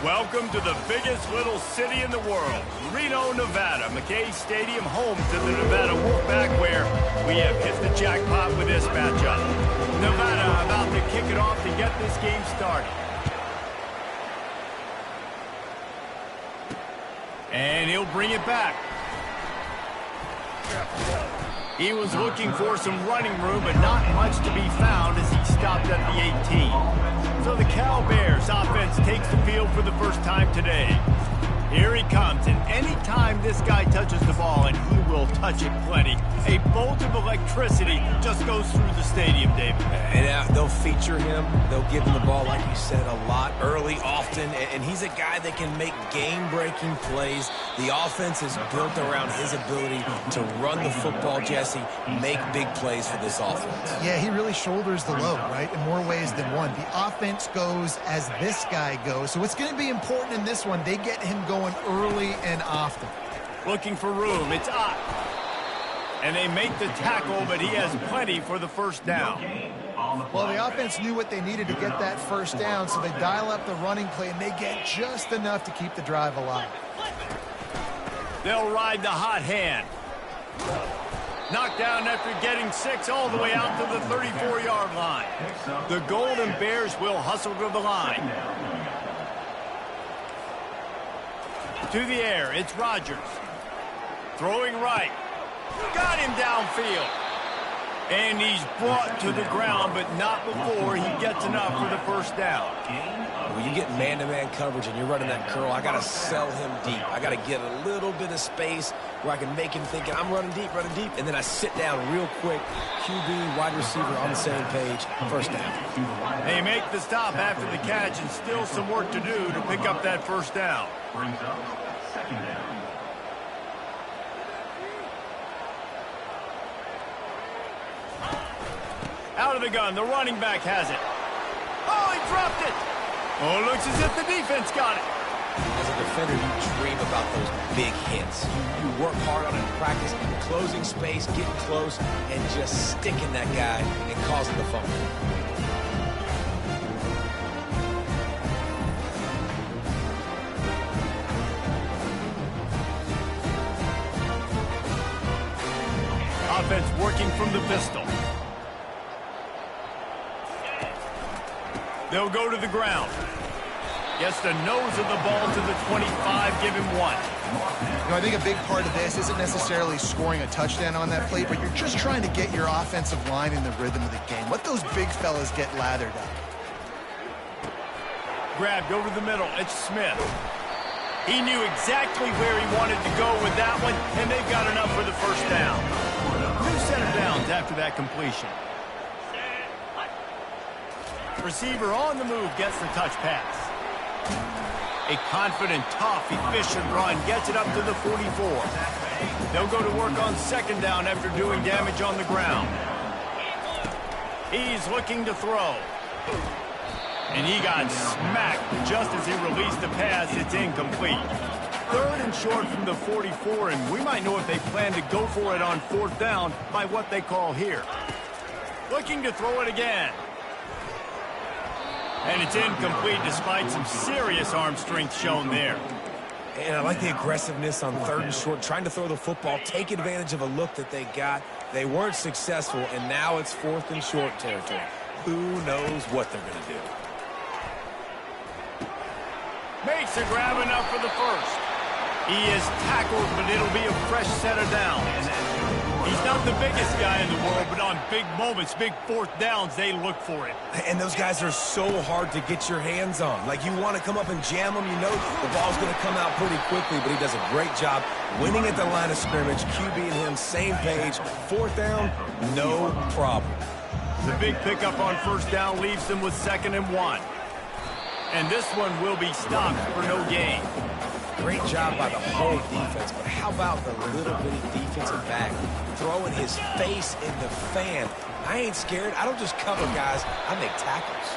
Welcome to the biggest little city in the world, Reno, Nevada. McKay Stadium, home to the Nevada Wolfpack, where we have hit the jackpot with this matchup. Nevada about to kick it off to get this game started. And he'll bring it back. He was looking for some running room, but not much to be found as he stopped at the 18. So the Cal Bears offense takes the field for the first time today. Here he comes, and anytime this guy touches the ball, and he will touch it plenty, a bolt of electricity just goes through the stadium, David. And they'll feature him. They'll give him the ball, like you said, a lot, early, often, and he's a guy that can make game-breaking plays. The offense is built around his ability to run the football, Jesse, make big plays for this offense. Yeah, he really shoulders the load, right, in more ways than one. The offense goes as this guy goes, so it's going to be important in this one. They get him going early and often. Looking for room. It's up. And they make the tackle, but he has plenty for the first down. Well, the offense knew what they needed to get that first down, so they dial up the running play, and they get just enough to keep the drive alive. They'll ride the hot hand. Knocked down after getting 6 all the way out to the 34-yard line. The Golden Bears will hustle to the line. To the air, it's Rodgers. Throwing right. Got him downfield. And he's brought to the ground, but not before he gets enough for the first down. When you get man-to-man coverage and you're running that curl, I got to sell him deep. I got to get a little bit of space where I can make him think I'm running deep, and then I sit down real quick. QB, wide receiver on the same page, first down. They make the stop after the catch, and still some work to do to pick up that first down. Brings up second down. Out of the gun, the running back has it. Oh, he dropped it. Oh, looks as if the defense got it. As a defender, you dream about those big hits. You work hard on it in practice, closing space, getting close, and just sticking that guy and causing the fumble. Offense working from the pistol. They'll go to the ground. Gets the nose of the ball to the 25, give him 1. I think a big part of this isn't necessarily scoring a touchdown on that play, but you're just trying to get your offensive line in the rhythm of the game. Let those big fellas get lathered up. Grabbed over the middle. It's Smith. He knew exactly where he wanted to go with that one, and they've got enough for the first down. New set of downs after that completion. Receiver on the move gets the touch pass. A confident, tough, efficient run gets it up to the 44. They'll go to work on second down after doing damage on the ground. He's looking to throw. And he got smacked just as he released the pass. It's incomplete. Third and short from the 44, and we might know if they plan to go for it on fourth down by what they call here. Looking to throw it again. And it's incomplete despite some serious arm strength shown there. And I like the aggressiveness on third and short, trying to throw the football, take advantage of a look that they got. They weren't successful, and now it's fourth and short territory. Who knows what they're going to do? Makes a grab enough for the first. He is tackled, but it'll be a fresh set of downs. He's not the biggest guy in the world, but on big moments, big fourth downs, they look for it. And those guys are so hard to get your hands on. Like, you want to come up and jam them, you know the ball's going to come out pretty quickly, but he does a great job winning at the line of scrimmage. QB and him, same page. Fourth down, no problem. The big pickup on first down leaves them with 2nd and 1. And this one will be stopped for no gain. Great job by the whole defense, but how about the little bitty defensive back throwing his face in the fan? I ain't scared. I don't just cover guys. I make tackles.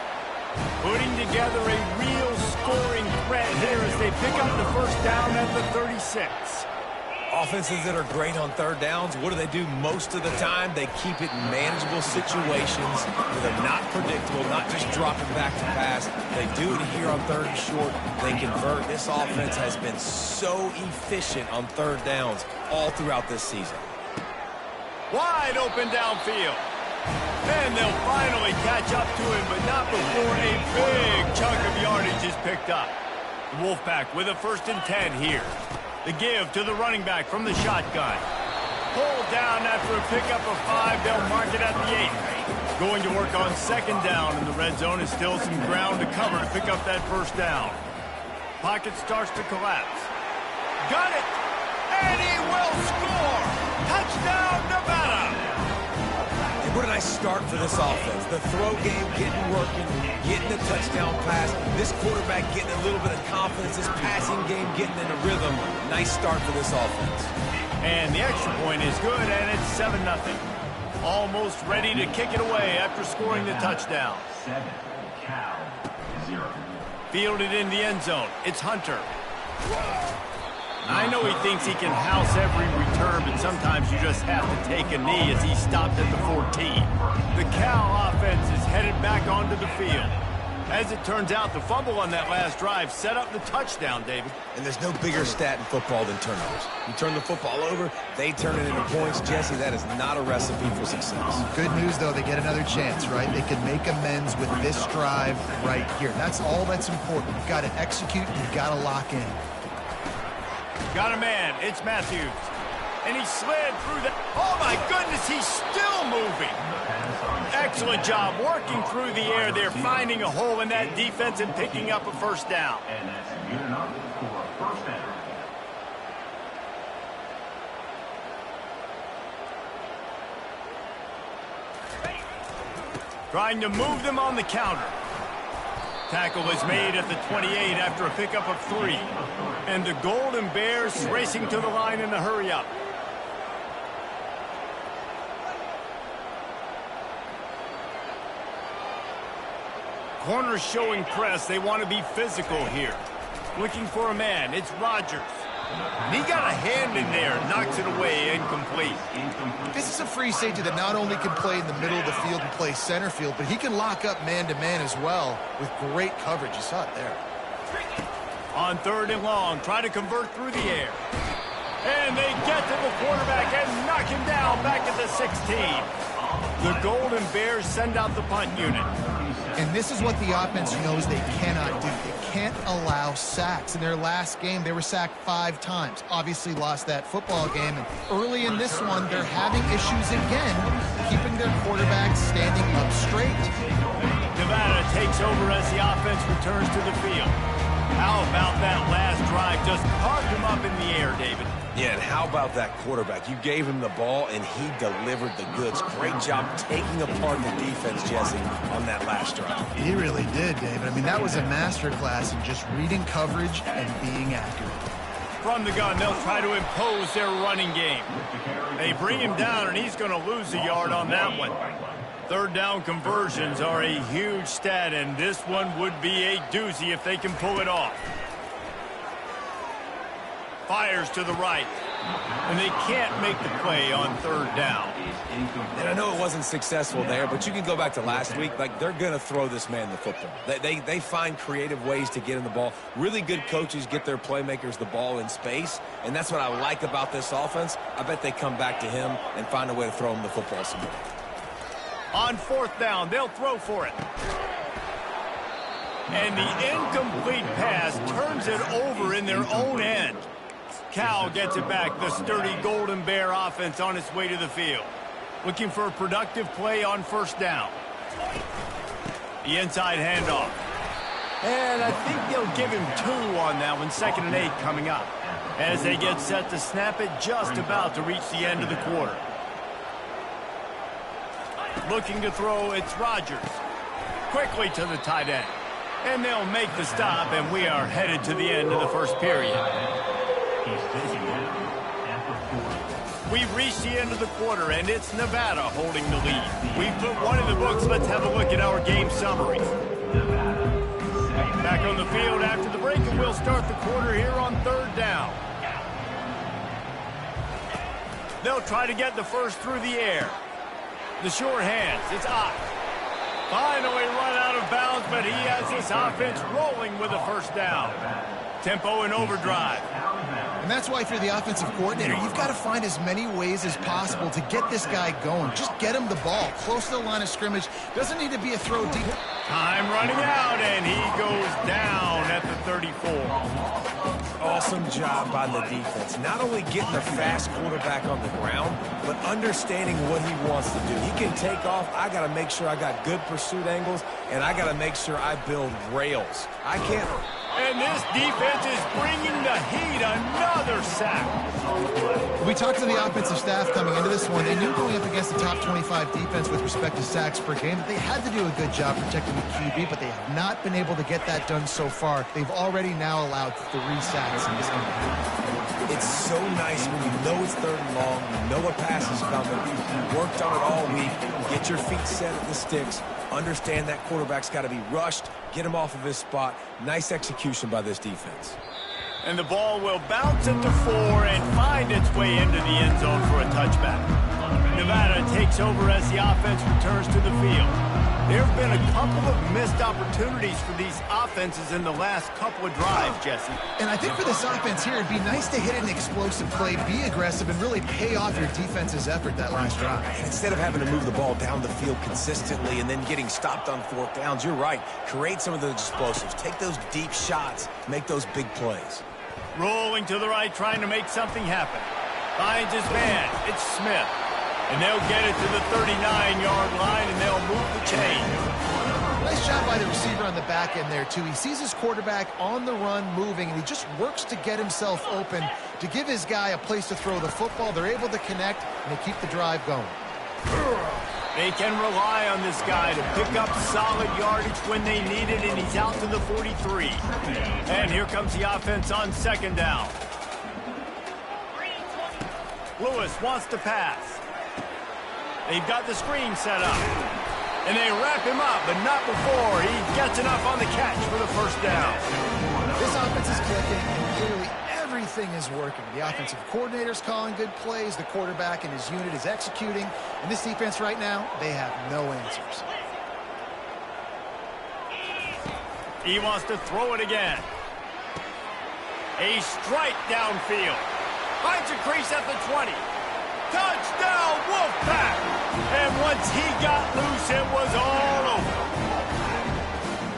Putting together a real scoring threat here as they pick up the first down at the 36. Offenses that are great on third downs, what do? Most of the time, they keep it in manageable situations where they're not predictable, not just dropping back to pass. They do it here on third and short. They convert. This offense has been so efficient on third downs all throughout this season. Wide open downfield. And they'll finally catch up to him, but not before a big chunk of yardage is picked up. The Wolfpack with a 1st and 10 here. The give to the running back from the shotgun. Pulled down after a pickup of 5. They'll mark it at the 8. Going to work on 2nd down in the red zone is still some ground to cover to pick up that 1st down. Pocket starts to collapse. Got it! And he will score! Touchdown, Nevada! What a nice start for this offense. The throw game getting working, getting the touchdown pass. This quarterback getting a little bit of confidence. This passing game getting in a rhythm. Nice start for this offense. And the extra point is good, and it's 7-0. Almost ready to kick it away after scoring the touchdown. 7, Cal, 0. Fielded in the end zone. It's Hunter. I know he thinks he can house every return, but sometimes you just have to take a knee as he stopped at the 14. The Cal offense is headed back onto the field. As it turns out, the fumble on that last drive set up the touchdown, David. And there's no bigger stat in football than turnovers. You turn the football over, they turn it into points. Jesse, that is not a recipe for success. Good news, though, they get another chance, right? They can make amends with this drive right here. That's all that's important. You've got to execute, and you've got to lock in. Got a man. It's Matthews. And he slid through the... Oh, my goodness, he's still moving. Excellent job working through the air there, finding a hole in that defense and picking up a 1st down. And that's good enough for a 1st down. Trying to move them on the counter. Tackle is made at the 28 after a pickup of 3. And the Golden Bears racing to the line in the hurry-up. Corners showing press. They want to be physical here. Looking for a man. It's Rodgers. And he got a hand in there. Knocks it away. Incomplete. This is a free safety that not only can play in the middle of the field and play center field, but he can lock up man-to-man as well with great coverage. You saw it there. On 3rd and long, try to convert through the air. And they get to the quarterback and knock him down back at the 16. The Golden Bears send out the punt unit. And this is what the offense knows they cannot do. They can't allow sacks. In their last game, they were sacked 5 times. Obviously lost that football game. And early in this one, they're having issues again, keeping their quarterbacks standing up straight. Nevada takes over as the offense returns to the field. How about that last drive? Just carved him up in the air, David. Yeah, and how about that quarterback? You gave him the ball, and he delivered the goods. Great job taking apart the defense, Jesse, on that last drive. He really did, David. I mean, that was a masterclass in just reading coverage and being accurate. From the gun, they'll try to impose their running game. They bring him down, and he's going to lose a yard on that one. 3rd down conversions are a huge stat, and this one would be a doozy if they can pull it off. Fires to the right, and they can't make the play on 3rd down. And I know it wasn't successful there, but you can go back to last week. Like, they're going to throw this man the football. They find creative ways to get him the ball. Really good coaches get their playmakers the ball in space, and that's what I like about this offense. I bet they come back to him and find a way to throw him the football some more. On 4th down, they'll throw for it. And the incomplete pass turns it over in their own end. Cal gets it back. The sturdy Golden Bear offense on its way to the field. Looking for a productive play on 1st down. The inside handoff. And I think they'll give him 2 on that one. 2nd and 8 coming up. As they get set to snap it, just about to reach the end of the quarter. Looking to throw, it's Rodgers. Quickly to the tight end. And they'll make the stop, and we are headed to the end of the 1st period. We've reached the end of the quarter, and it's Nevada holding the lead. We've put one in the books. Let's have a look at our game summary. Back on the field after the break, and we'll start the quarter here on 3rd down. They'll try to get the first through the air. The short hands, it's Ott. Finally run out of bounds, but he has this offense rolling with a first down. Tempo and overdrive. And that's why if you're the offensive coordinator, you've got to find as many ways as possible to get this guy going. Just get him the ball close to the line of scrimmage. Doesn't need to be a throw deep. Time running out, and he goes down at the 34. Awesome job by the defense. Not only getting the fast quarterback on the ground, but understanding what he wants to do. He can take off. I got to make sure I got good pursuit angles, and I got to make sure I build rails. I can't... And this defense is bringing the heat. Another sack. We talked to the offensive staff coming into this one. They knew going up against the top 25 defense with respect to sacks per game that they had to do a good job protecting the QB, but they have not been able to get that done so far. They've already now allowed 3 sacks in this game. It's so nice when you know it's 3rd and long, you know what pass is coming, you worked on it all week, get your feet set at the sticks, understand that quarterback's got to be rushed, get him off of his spot. Nice execution by this defense. And the ball will bounce into 4 and find its way into the end zone for a touchback. Nevada takes over as the offense returns to the field. There have been a couple of missed opportunities for these offenses in the last couple of drives, Jesse. And I think for this offense here, it'd be nice to hit an explosive play, be aggressive, and really pay off your defense's effort that last drive. And instead of having to move the ball down the field consistently and then getting stopped on 4th downs, you're right. Create some of those explosives. Take those deep shots. Make those big plays. Rolling to the right, trying to make something happen. Finds his man. It's Smith. And they'll get it to the 39-yard line, and they'll move the chain. Nice job by the receiver on the back end there, too. He sees his quarterback on the run moving, and he just works to get himself open to give his guy a place to throw the football. They're able to connect, and they keep the drive going. They can rely on this guy to pick up solid yardage when they need it, and he's out to the 43. And here comes the offense on 2nd down. Lewis wants to pass. They've got the screen set up. And they wrap him up, but not before he gets enough on the catch for the first down. This offense is clicking, and clearly everything is working. The offensive coordinator's calling good plays. The quarterback and his unit is executing. And this defense right now, they have no answers. He wants to throw it again. A strike downfield. Finds a crease at the 20. Touchdown, Wolfpack! And once he got loose, it was all over.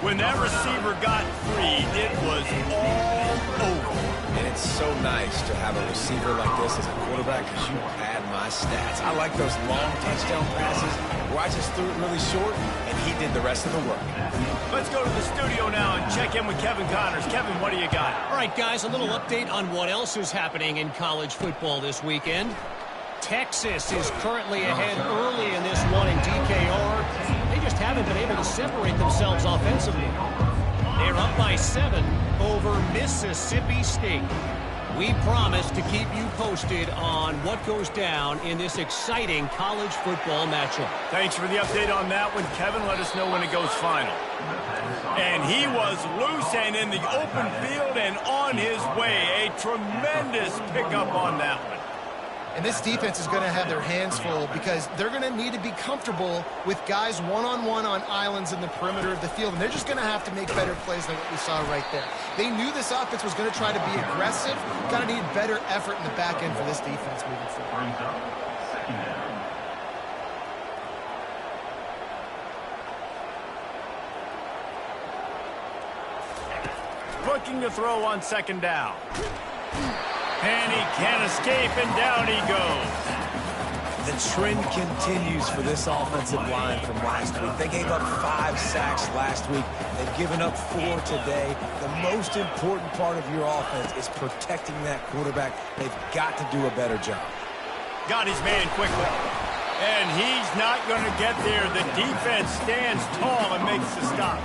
When that receiver got freed, it was all over. And it's so nice to have a receiver like this as a quarterback because you pad my stats. I like those long touchdown passes where I just threw it really short, and he did the rest of the work. Let's go to the studio now and check in with Kevin Connors. Kevin, what do you got? All right, guys, a little update on what else is happening in college football this weekend. Texas is currently ahead early in this one in DKR. They just haven't been able to separate themselves offensively. They're up by 7 over Mississippi State. We promise to keep you posted on what goes down in this exciting college football matchup. Thanks for the update on that one, Kevin. Let us know when it goes final. And he was loose and in the open field and on his way. A tremendous pickup on that one. And this defense is going to have their hands full because they're going to need to be comfortable with guys one-on-one on islands in the perimeter of the field. And they're just going to have to make better plays than what we saw right there. They knew this offense was going to try to be aggressive. Got to need better effort in the back end for this defense moving forward. Looking to throw on 2nd down. And he can't escape, and down he goes. The trend continues for this offensive line from last week. They gave up 5 sacks last week. They've given up 4 today. The most important part of your offense is protecting that quarterback. They've got to do a better job. Got his man quickly. And he's not going to get there. The defense stands tall and makes the stop.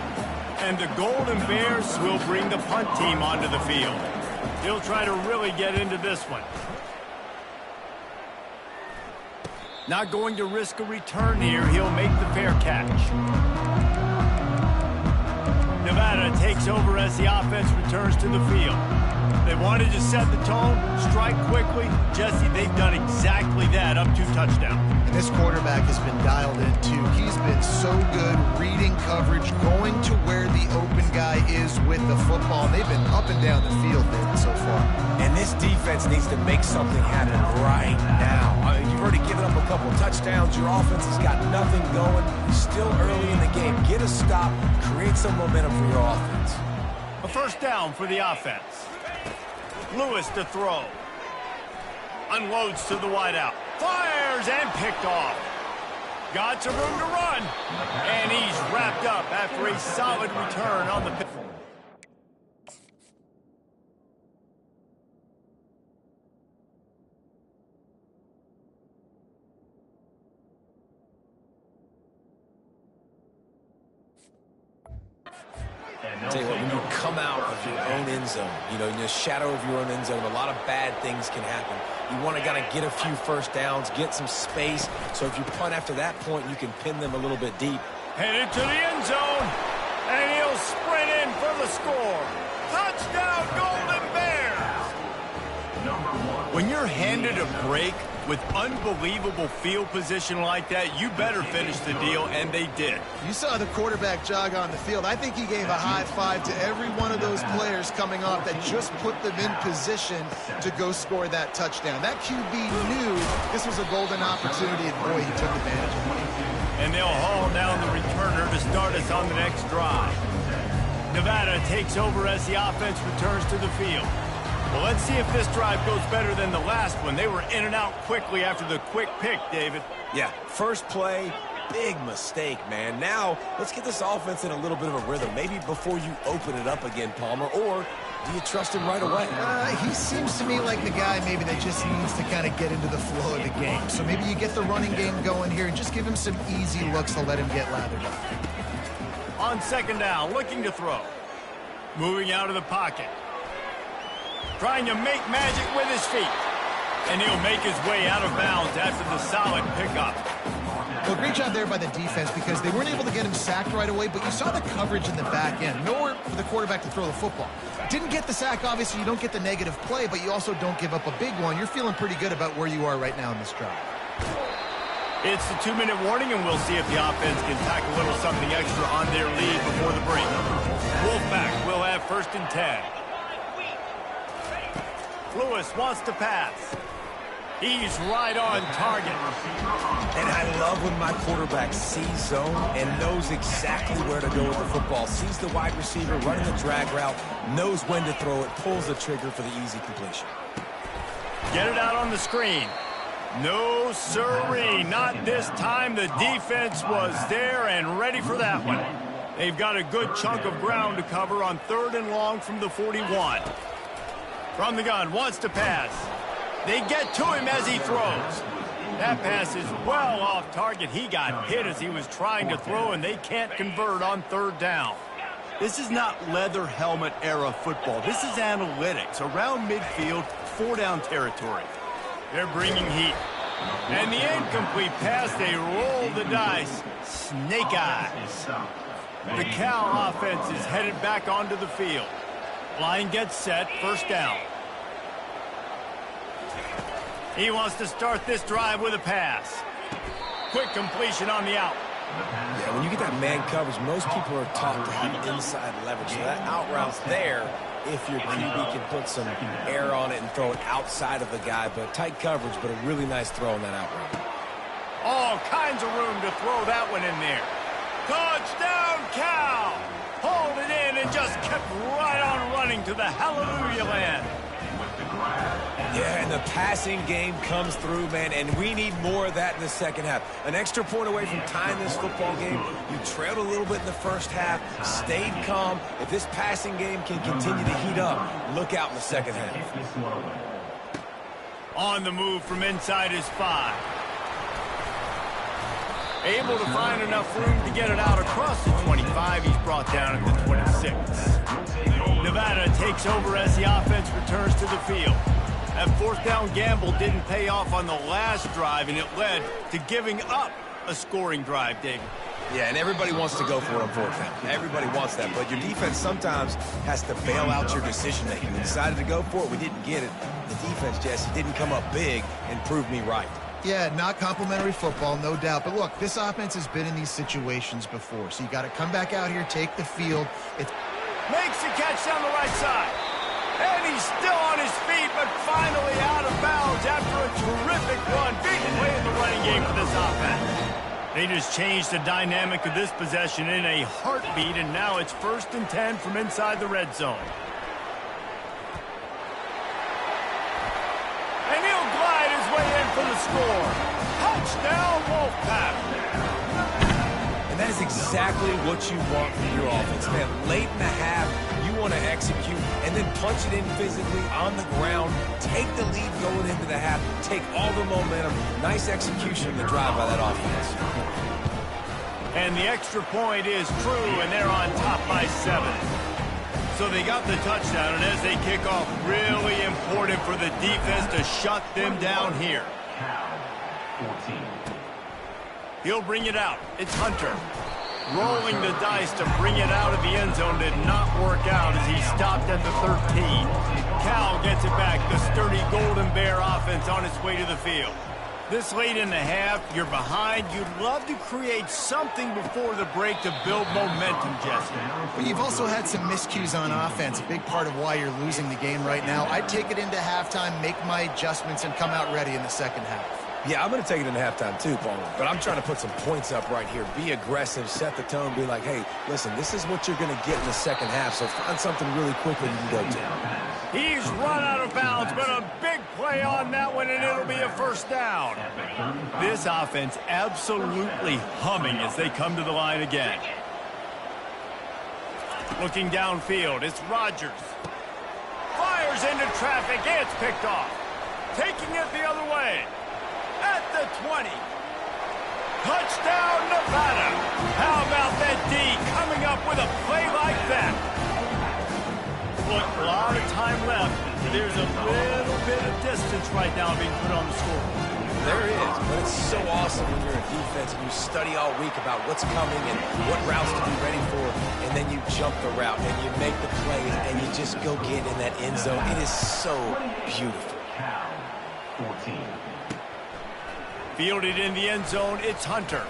And the Golden Bears will bring the punt team onto the field. He'll try to really get into this one. Not going to risk a return here. He'll make the fair catch. Nevada takes over as the offense returns to the field. They wanted to set the tone, strike quickly. Jesse, they've done exactly that, up 2 touchdowns. And this quarterback has been dialed in, too. He's been so good reading coverage, going to where the open guy is with the football. They've been up and down the field, David, so far. And this defense needs to make something happen right now. I mean, you've already given up a couple touchdowns. Your offense has got nothing going. Still early in the game. Get a stop. Create some momentum for your offense. A first down for the offense. Lewis to throw. Unloads to the wideout. Fires and picked off. Got some room to run. And he's wrapped up after a solid return on the pitch. Tell you what, when you come out of your own end zone, in the shadow of your own end zone, a lot of bad things can happen. You want to kind of get a few first downs, get some space, so if you punt after that point, you can pin them a little bit deep. Headed to the end zone, and he'll sprint in for the score. Touchdown, Golden Bears! When you're handed a break with unbelievable field position like that, you better finish the deal, and they did. You saw the quarterback jog on the field. I think he gave a high five to every one of those players coming off that just put them in position to go score that touchdown. That QB knew this was a golden opportunity, and boy, he took advantage of it. And they'll haul down the returner to start us on the next drive. Nevada takes over as the offense returns to the field. Well, let's see if this drive goes better than the last one. They were in and out quickly after the quick pick, David. Yeah, first play, big mistake, man. Now, let's get this offense in a little bit of a rhythm. Maybe before you open it up again, Palmer, or do you trust him right away? He seems to me like the guy maybe that just needs to kind of get into the flow of the game. So maybe you get the running game going here and just give him some easy looks to let him get lathered up. On second down, looking to throw. Moving out of the pocket. Trying to make magic with his feet. And he'll make his way out of bounds after the solid pickup. Well, great job there by the defense because they weren't able to get him sacked right away, but you saw the coverage in the back end. Nowhere for the quarterback to throw the football. Didn't get the sack, obviously. You don't get the negative play, but you also don't give up a big one. You're feeling pretty good about where you are right now in this drive. It's the 2-minute warning, and we'll see if the offense can tack a little something extra on their lead before the break. Wolfpack will have 1st and 10. Lewis wants to pass. He's right on target. And I love when my quarterback sees zone and knows exactly where to go with the football. Sees the wide receiver running the drag route, knows when to throw it, pulls the trigger for the easy completion. Get it out on the screen. No sirree, not this time. The defense was there and ready for that one. They've got a good chunk of ground to cover on 3rd and long from the 41. From the gun, wants to pass. They get to him as he throws. That pass is well off target. He got hit as he was trying to throw, and they can't convert on 3rd down. This is not leather helmet era football. This is analytics. Around midfield, 4-down territory. They're bringing heat. And the incomplete pass, they roll the dice. Snake eyes. The Cal offense is headed back onto the field. Line gets set, 1st down. He wants to start this drive with a pass. Quick completion on the out. Yeah, when you get that man coverage, most people are taught to have inside leverage. So that out route's there if your QB can put some air on it and throw it outside of the guy. But tight coverage, but a really nice throw on that out route. All kinds of room to throw that one in there. Touchdown, Cal! Hauled it in and just kept right on running to the hallelujah land. Yeah, and the passing game comes through, man, and we need more of that in the second half. An extra point away from tying this football game. You trailed a little bit in the first half, stayed calm. If this passing game can continue to heat up, look out in the second half. On the move from inside his 5. Able to find enough room to get it out across the 25. He's brought down at the 26. Nevada takes over as the offense returns to the field. That 4th down gamble didn't pay off on the last drive, and it led to giving up a scoring drive, David. Yeah, and everybody wants to go for it on fourth down. Everybody wants that, but your defense sometimes has to bail out your decision-making. We decided to go for it. We didn't get it. The defense, Jesse, didn't come up big and prove me right. Yeah, not complimentary football, no doubt. But look, this offense has been in these situations before, so you got to come back out here, take the field. Makes the catch down the right side. And he's still on his feet, but finally out of bounds after a terrific run. Big play in the running game for this offense. They just changed the dynamic of this possession in a heartbeat, and now it's 1st and 10 from inside the red zone. And he'll glide his way in for the score. Touchdown, Wolfpack. And that is exactly what you want from your offense, man. Late in the half, you want to execute and then punch it in physically on the ground. Take the lead going into the half. Take all the momentum. Nice execution of the drive by that offense. And the extra point is true, and they're on top by 7. So they got the touchdown, and as they kick off, really important for the defense to shut them down here. Cal, 14. He'll bring it out. It's Hunter. Rolling the dice to bring it out of the end zone did not work out as he stopped at the 13. Cal gets it back. The sturdy Golden Bear offense on its way to the field. This late in the half, you're behind. You'd love to create something before the break to build momentum, Jesse. But you've also had some miscues on offense, a big part of why you're losing the game right now. I'd take it into halftime, make my adjustments, and come out ready in the second half. Yeah, I'm going to take it into halftime too, Paul. But I'm trying to put some points up right here. Be aggressive, set the tone, be like, hey, listen, this is what you're going to get in the second half, so find something really quickly you can go to. He's run out of bounds, but a big play on that one, and it'll be a 1st down. This offense absolutely humming as they come to the line again. Looking downfield, it's Rodgers. Fires into traffic, it's picked off. Taking it the other way. At the 20. Touchdown, Nevada. How about that D coming up with a play like that? Look, a lot of time left. There's a little bit of distance right now being put on the score. There is, but it's so awesome when you're a defense and you study all week about what's coming and what routes to be ready for, and then you jump the route and you make the plays and you just go get in that end zone. It is so beautiful. Cal, 14. Fielded in the end zone, it's Hunter.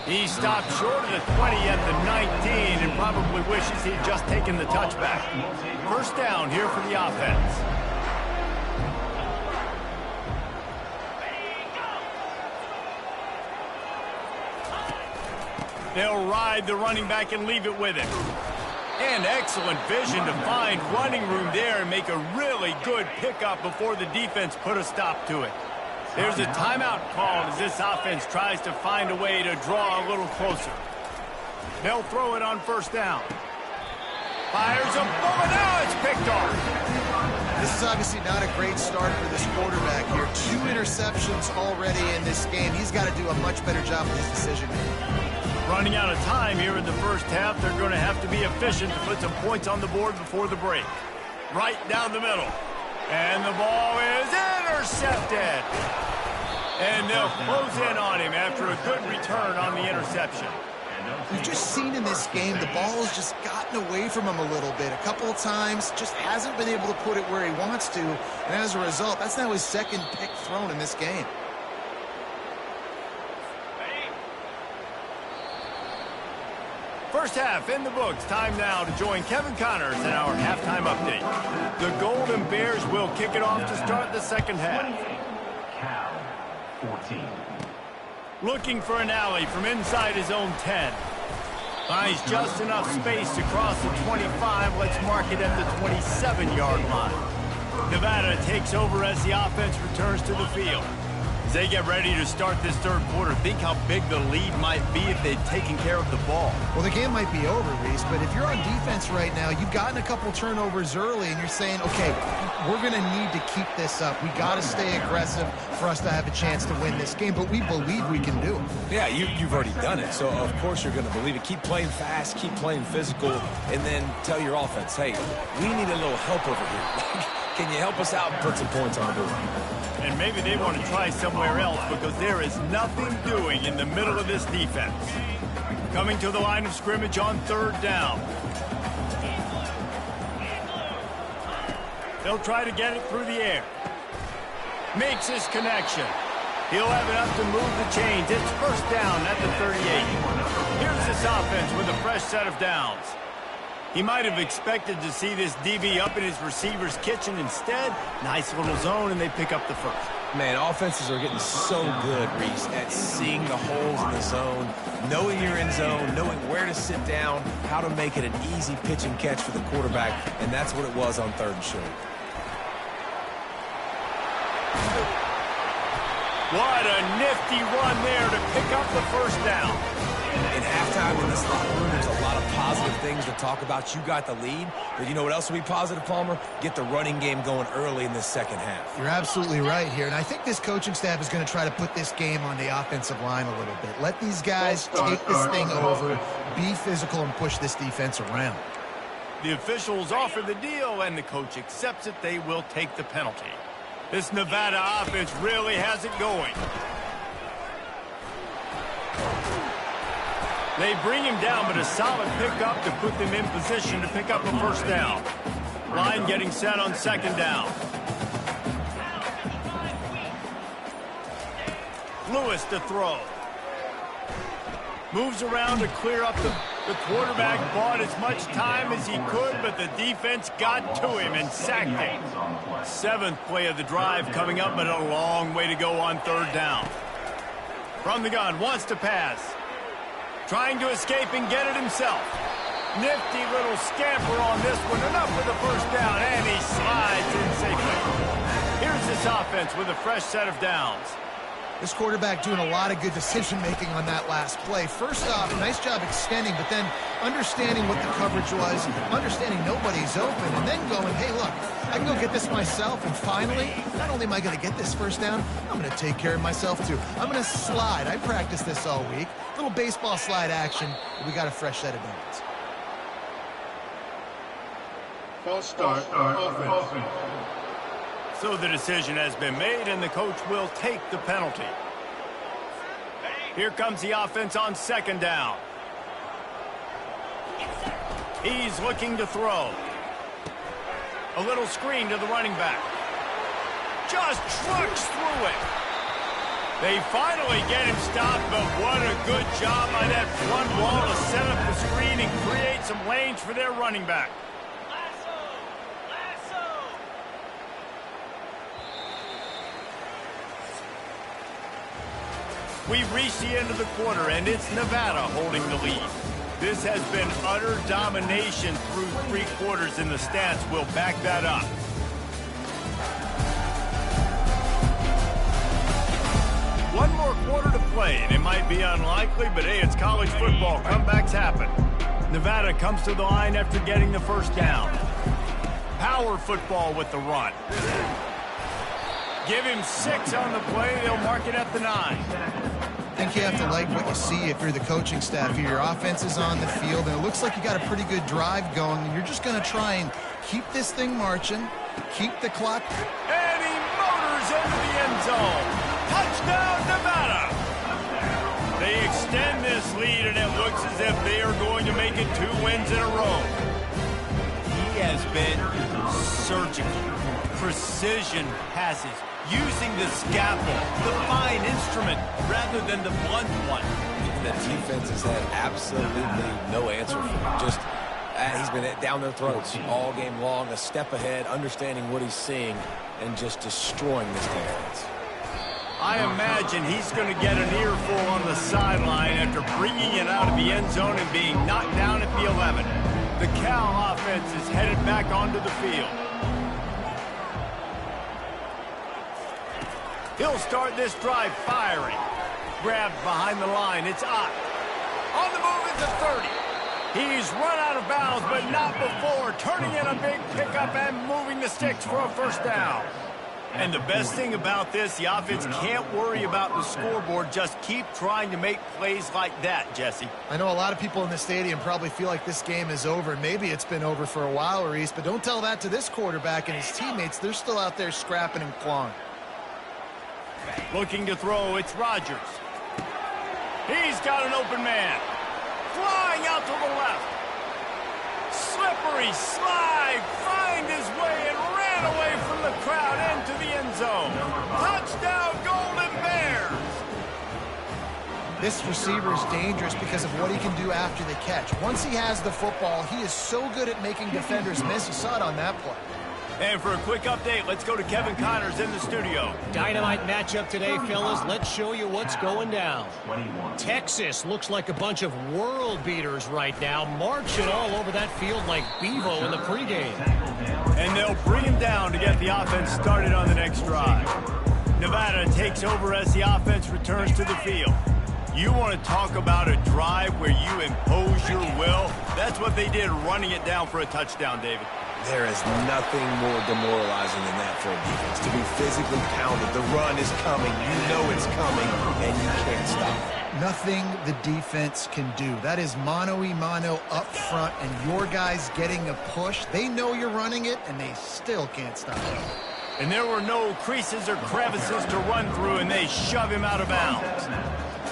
He stopped short of the 20 at the 19 and probably wishes he'd just taken the touchback. 1st down here for the offense. They'll ride the running back and leave it with him. And excellent vision to find running room there and make a really good pickup before the defense put a stop to it. There's a timeout called as this offense tries to find a way to draw a little closer. They'll throw it on 1st down. Fires a bullet. Now it's picked off. This is obviously not a great start for this quarterback here. 2 interceptions already in this game. He's got to do a much better job with his decision-making. Running out of time here in the 1st half. They're going to have to be efficient to put some points on the board before the break. Right down the middle. And the ball is intercepted. And they'll close in on him after a good return on the interception. We've just seen in this game the ball has just gotten away from him a little bit. A couple of times, just hasn't been able to put it where he wants to. And as a result, that's now his 2nd pick thrown in this game. First half in the books. Time now to join Kevin Connors in our halftime update. The Golden Bears will kick it off to start the second half. Cal, 14. Looking for an alley from inside his own 10. Finds just enough space to cross the 25. Let's mark it at the 27-yard line. Nevada takes over as the offense returns to the field. As they get ready to start this 3rd quarter, think how big the lead might be if they'd taken care of the ball. Well, the game might be over, Reese, but if you're on defense right now, you've gotten a couple turnovers early, and you're saying, okay, we're going to need to keep this up. We got to stay aggressive for us to have a chance to win this game, but we believe we can do it. Yeah, you've already done it, so of course you're going to believe it. Keep playing fast, keep playing physical, and then tell your offense, hey, we need a little help over here. Can you help us out and put some points on the board? And maybe they want to try somewhere else because there is nothing doing in the middle of this defense. Coming to the line of scrimmage on 3rd down. They'll try to get it through the air. Makes his connection. He'll have enough to move the chains. It's 1st down at the 38. Here's this offense with a fresh set of downs. He might have expected to see this DB up in his receiver's kitchen. Instead, nice little zone, and they pick up the first. Man, offenses are getting so good, Reese, at seeing the holes in the zone, knowing you're in zone, knowing where to sit down, how to make it an easy pitch and catch for the quarterback, and that's what it was on 3rd and short. What a nifty run there to pick up the 1st down. In halftime in this locker room, there's a lot of positive things to talk about. You got the lead, but you know what else will be positive, Palmer? Get the running game going early in the 2nd half. You're absolutely right here, and I think this coaching staff is going to try to put this game on the offensive line a little bit. Let these guys take this thing over, be physical, and push this defense around. The officials offer the deal, and the coach accepts it. They will take the penalty. This Nevada offense really has it going. They bring him down, but a solid pickup to put them in position to pick up a 1st down. Line getting set on 2nd down. Lewis to throw. Moves around to clear up the quarterback. Bought as much time as he could, but the defense got to him and sacked him. 7th play of the drive coming up, but a long way to go on 3rd down. From the gun, wants to pass. Trying to escape and get it himself. Nifty little scamper on this one. Enough for the 1st down, and he slides in safely. Here's this offense with a fresh set of downs. This quarterback doing a lot of good decision-making on that last play. First off, nice job extending, but then understanding what the coverage was, understanding nobody's open, and then going, hey, look, I can go get this myself, and finally, not only am I going to get this 1st down, I'm going to take care of myself, too. I'm going to slide. I practiced this all week. Little baseball slide action. We got a fresh set of downs. False start. Offense. So the decision has been made, and the coach will take the penalty. Here comes the offense on 2nd down. He's looking to throw. A little screen to the running back. Just trucks through it. They finally get him stopped, but what a good job by that front wall to set up the screen and create some lanes for their running back. We reach the end of the quarter, and it's Nevada holding the lead. This has been utter domination through 3 quarters, and the stats will back that up. One more quarter to play, and it might be unlikely, but hey, it's college football. Comebacks happen. Nevada comes to the line after getting the 1st down. Power football with the run. Give him 6 on the play. They'll mark it at the 9. I think you have to like what you see if you're the coaching staff here. Your offense is on the field, and it looks like you got a pretty good drive going, and you're just going to try and keep this thing marching, keep the clock. And he motors into the end zone. Touchdown, Nevada! They extend this lead, and it looks as if they are going to make it 2 wins in a row. He has been surgical. Precision passes. Using the scalpel, the fine instrument, rather than the blunt one. And the defense has had absolutely no answer for him. Just, he's been down their throats all game long, a step ahead, understanding what he's seeing, and just destroying this defense. I imagine he's going to get an earful on the sideline after bringing it out of the end zone and being knocked down at the 11. The Cal offense is headed back onto the field. He'll start this drive firing. Grabbed behind the line. It's Ott. On the move at the 30. He's run out of bounds, but not before. Turning in a big pickup and moving the sticks for a 1st down. And the best thing about this, the offense can't worry about the scoreboard. Just keep trying to make plays like that, Jesse. I know a lot of people in the stadium probably feel like this game is over. Maybe it's been over for a while, Reese, but don't tell that to this quarterback and his teammates. They're still out there scrapping and clawing. Looking to throw, it's Rodgers. He's got an open man. flying out to the left. Slippery slide, find his way and ran away from the crowd into the end zone. Touchdown, Golden Bears! This receiver is dangerous because of what he can do after the catch. Once he has the football, he is so good at making defenders miss. You saw it on that play. And for a quick update, let's go to Kevin Connors in the studio. Dynamite matchup today, fellas. Let's show you what's going down. Texas looks like a bunch of world beaters right now, marching all over that field like Bevo in the pregame. And they'll bring him down to get the offense started on the next drive. Nevada takes over as the offense returns to the field. You want to talk about a drive where you impose your will? That's what they did, running it down for a touchdown, David. There is nothing more demoralizing than that for a defense. To be physically pounded, the run is coming, you know it's coming, and you can't stop it. Nothing the defense can do. That is mano-a-mano up front, and your guys getting a push. They know you're running it, and they still can't stop it. And there were no creases or crevices to run through, and they shove him out of bounds.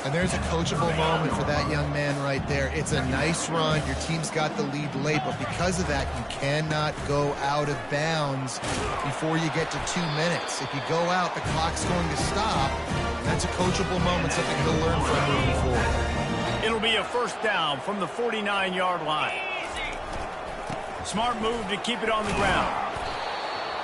And there's a coachable moment for that young man right there. It's a nice run. Your team's got the lead late, but because of that, you cannot go out of bounds before you get to 2 minutes. If you go out, the clock's going to stop. That's a coachable moment, something he'll learn from moving forward. It'll be a first down from the 49-yard line. Smart move to keep it on the ground.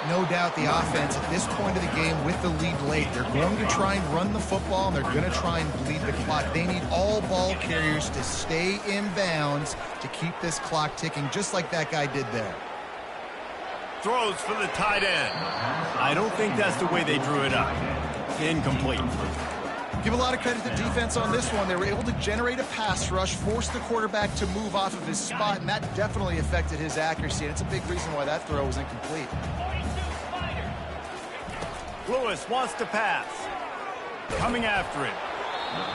No doubt the offense at this point of the game with the lead late, they're going to try and run the football, and they're going to try and bleed the clock. They need all ball carriers to stay in bounds to keep this clock ticking, just like that guy did there. Throws for the tight end. I don't think that's the way they drew it up. Incomplete. Give a lot of credit to the defense on this one. They were able to generate a pass rush, force the quarterback to move off of his spot, and that definitely affected his accuracy. And it's a big reason why that throw was incomplete. Lewis wants to pass. Coming after him.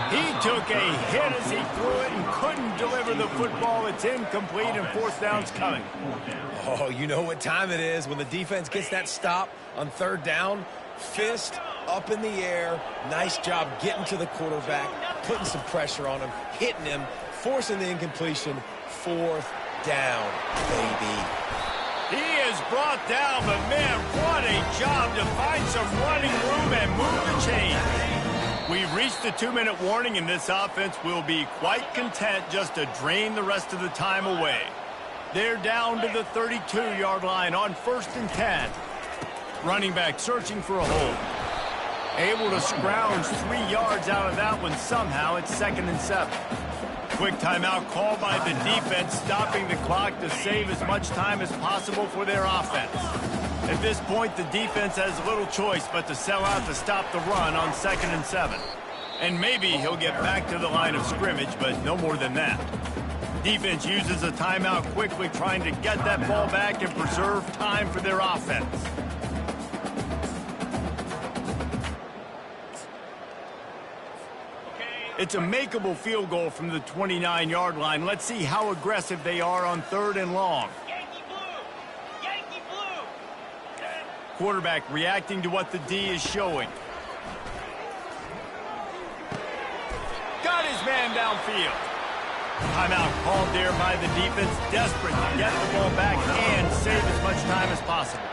He took a hit as he threw it and couldn't deliver the football. It's incomplete and fourth down's coming. Oh, you know what time it is when the defense gets that stop on third down. Fist up in the air. Nice job getting to the quarterback, putting some pressure on him, hitting him, forcing the incompletion. Fourth down, baby. He is brought down, but man, what a job to find some running room and move the chains. We've reached the 2-minute warning, and this offense will be quite content just to drain the rest of the time away. They're down to the 32-yard line on 1st and 10. Running back searching for a hole. Able to scrounge 3 yards out of that one somehow. It's 2nd and 7. Quick timeout called by the defense, stopping the clock to save as much time as possible for their offense. At this point, the defense has little choice but to sell out to stop the run on 2nd and 7. And maybe he'll get back to the line of scrimmage, but no more than that. Defense uses a timeout quickly, trying to get that ball back and preserve time for their offense. It's a makeable field goal from the 29-yard line. Let's see how aggressive they are on 3rd and long. Yankee blue! Yankee blue! Quarterback reacting to what the D is showing. Got his man downfield. Timeout called there by the defense, desperate to get the ball back and save as much time as possible.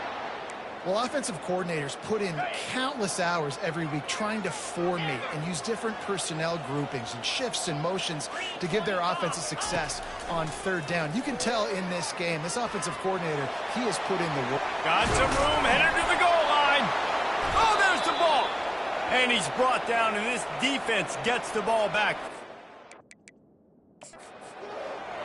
Well, offensive coordinators put in countless hours every week trying to formate and use different personnel groupings and shifts and motions to give their offensive success on 3rd down. You can tell in this game, this offensive coordinator, he has put in the work. Got some room, headed to the goal line. Oh, there's the ball. And he's brought down, and this defense gets the ball back.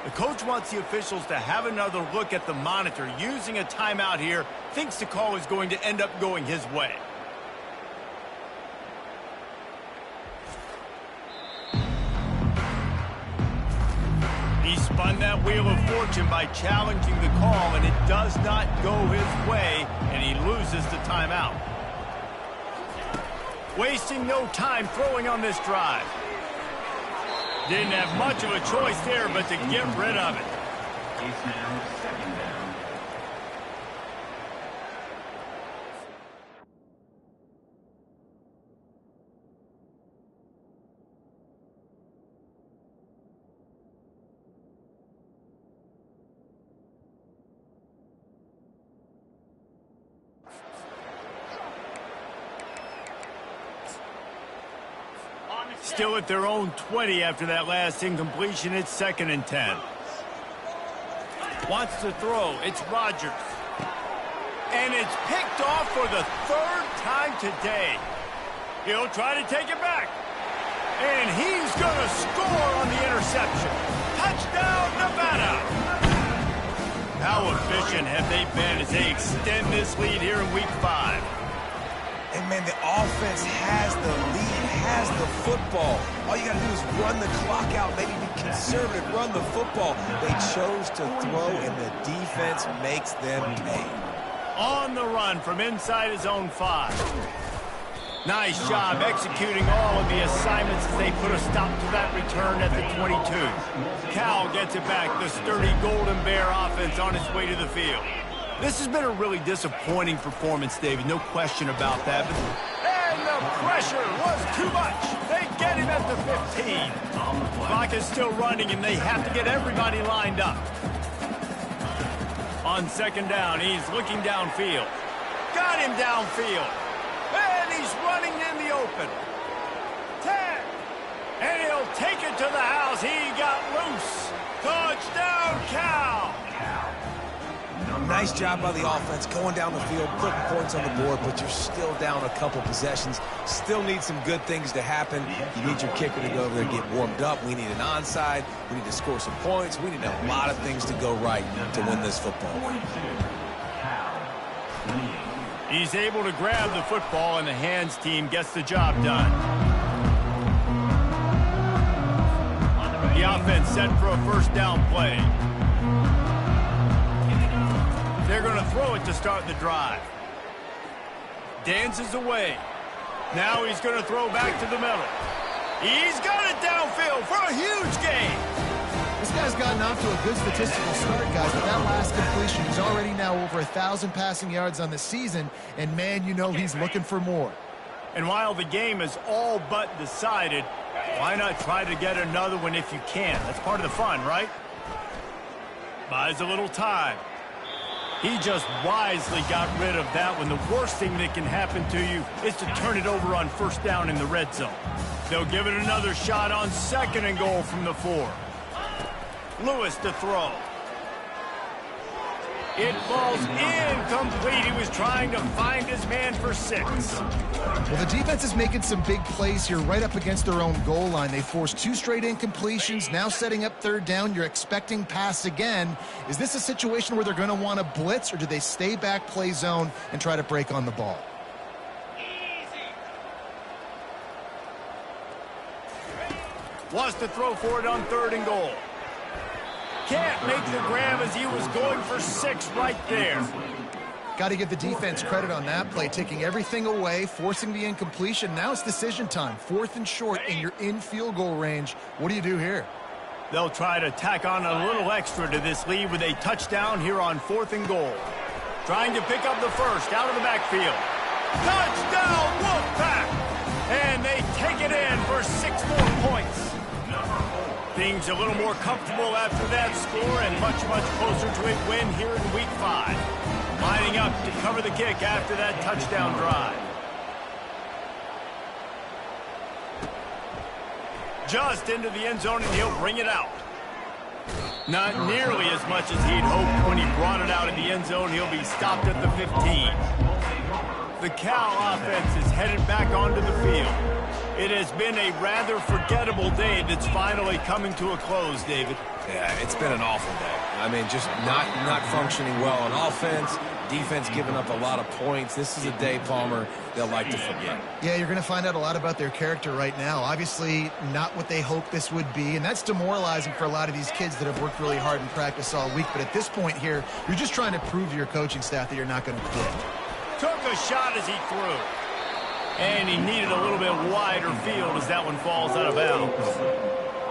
The coach wants the officials to have another look at the monitor. Using a timeout here, thinks the call is going to end up going his way. He spun that wheel of fortune by challenging the call, and it does not go his way, and he loses the timeout. Wasting no time throwing on this drive. Didn't have much of a choice there but to get rid of it. It's now 2nd down. still at their own 20 after that last incompletion. It's 2nd and 10. Wants to throw. It's Rodgers. And it's picked off for the 3rd time today. He'll try to take it back. And he's going to score on the interception. Touchdown, Nevada. How efficient have they been as they extend this lead here in Week 5? And, man, the offense has the lead, has the football. All you got to do is run the clock out, maybe be conservative, run the football. They chose to throw, and the defense makes them pay. On the run from inside his own 5. Nice job executing all of the assignments as they put a stop to that return at the 22. Cal gets it back, the sturdy Golden Bear offense on its way to the field. This has been a really disappointing performance, David, no question about that. And the pressure was too much. They get him at the 15. Clock is still running, and they have to get everybody lined up. On 2nd down, he's looking downfield. Got him downfield. And he's running in the open. 10. And he'll take it to the house. He got loose. Touchdown, Cal. Nice job by the offense going down the field, putting points on the board, but you're still down a couple possessions. Still need some good things to happen. You need your kicker to go over there and get warmed up. We need an onside. We need to score some points. We need a lot of things to go right to win this football game. He's able to grab the football, and the hands team gets the job done. The offense set for a 1st down play. They're going to throw it to start the drive. Dances away. Now he's going to throw back to the middle. He's got it downfield for a huge gain. This guy's gotten off to a good statistical start, guys, but that last completion, he's already now over 1,000 passing yards on the season, and, man, you know he's looking for more. And while the game is all but decided, why not try to get another one if you can? That's part of the fun, right? Buys a little time. He just wisely got rid of that one. The worst thing that can happen to you is to turn it over on 1st down in the red zone. They'll give it another shot on 2nd and goal from the 4. Lewis to throw. It falls incomplete. He was trying to find his man for 6. Well, the defense is making some big plays here right up against their own goal line. They forced 2 straight incompletions, now setting up 3rd down. You're expecting pass again. Is this a situation where they're going to want to blitz, or do they stay back, play zone, and try to break on the ball? Wants to throw for it on 3rd and goal. Can't make the grab as he was going for 6 right there. Got to give the defense credit on that play, taking everything away, forcing the incompletion. Now it's decision time. 4th and short, and you're in field goal range. What do you do here? They'll try to tack on a little extra to this lead with a touchdown here on 4th and goal. Trying to pick up the 1st out of the backfield. Touchdown, Wolfpack! And they take it in for 6 more points. Things a little more comfortable after that score and much, much closer to a win here in Week 5. Lining up to cover the kick after that touchdown drive. Just into the end zone, and he'll bring it out. Not nearly as much as he'd hoped when he brought it out in the end zone. He'll be stopped at the 15. The Cal offense is headed back onto the field. It has been a rather forgettable day that's finally coming to a close, David. Yeah, it's been an awful day. I mean, just not functioning well on offense. Defense giving up a lot of points. This is a day, Palmer, they'll like to forget. Yeah, you're going to find out a lot about their character right now. Obviously, not what they hoped this would be, and that's demoralizing for a lot of these kids that have worked really hard in practice all week. But at this point here, you're just trying to prove to your coaching staff that you're not going to quit. Took a shot as he threw. And he needed a little bit wider field as that one falls out of bounds.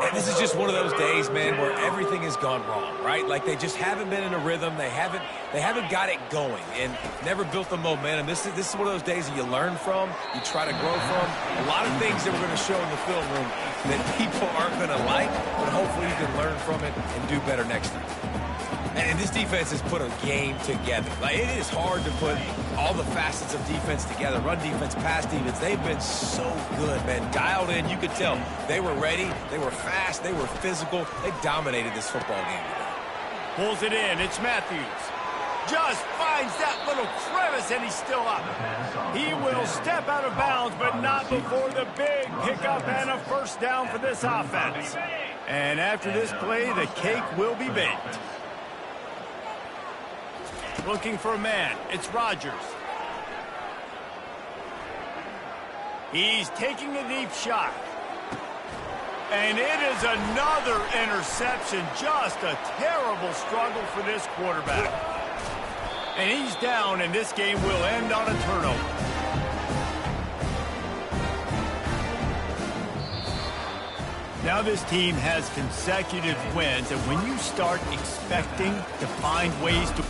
And this is just one of those days, man, where everything has gone wrong, right? Like they just haven't been in a rhythm. They haven't got it going and never built the momentum. This is one of those days that you learn from, you try to grow from. A lot of things that we're going to show in the film room that people aren't going to like, but hopefully you can learn from it and do better next time. And this defense has put a game together. Like, it is hard to put all the facets of defense together. Run defense, pass defense. They've been so good, man. Dialed in. You could tell they were ready. They were fast. They were physical. They dominated this football game today. Pulls it in. It's Matthews. Just finds that little crevice, and he's still up. He will step out of bounds, but not before the big pickup and a first down for this offense. And after this play, the cake will be baked. Looking for a man. It's Rodgers. He's taking a deep shot. And it is another interception. Just a terrible struggle for this quarterback. And he's down, and this game will end on a turnover. Now this team has consecutive wins, and when you start expecting to find ways to